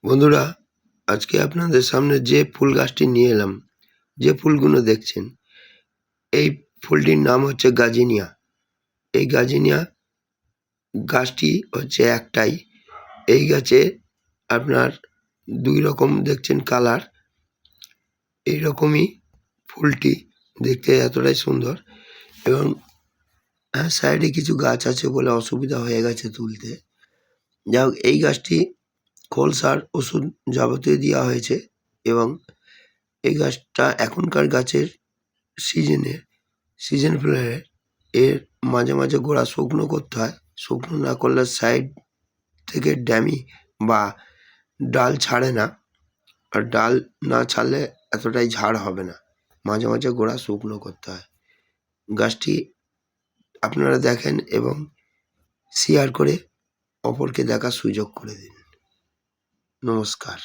বন্ধুরা, আজকে আপনাদের সামনে যে ফুল গাছটি নিয়ে এলাম, যে ফুলগুলো দেখছেন, এই ফুলটির নাম হচ্ছে গাজিনিয়া। এই গাজিনিয়া গাছটি হচ্ছে একটাই। এই গাছে আপনার 2 রকম দেখছেন কালার। এইরকমই ফুলটি দেখতে এতটাই সুন্দর এবং সাইডে কিছু গাছ আছে বলে অসুবিধা হয়ে গেছে তুলতে। যাই হোক, এই গাছটি খোল সার ওষুধ যাবতীয় দেওয়া হয়েছে এবং এই গাছটা এখনকার গাছের সিজন ফ্লাওয়ারের এর মাঝে মাঝে গোড়া শুকনো করতে হয়। শুকনো না করলে সাইড থেকে ড্যামি বা ডাল ছাড়ে না, আর ডাল না ছাড়লে এতটাই ঝাড় হবে না। মাঝে মাঝে গোড়া শুকনো করতে হয়। গাছটি আপনারা দেখেন এবং শেয়ার করে অপরকে দেখার সুযোগ করে দিন। নমস্কার।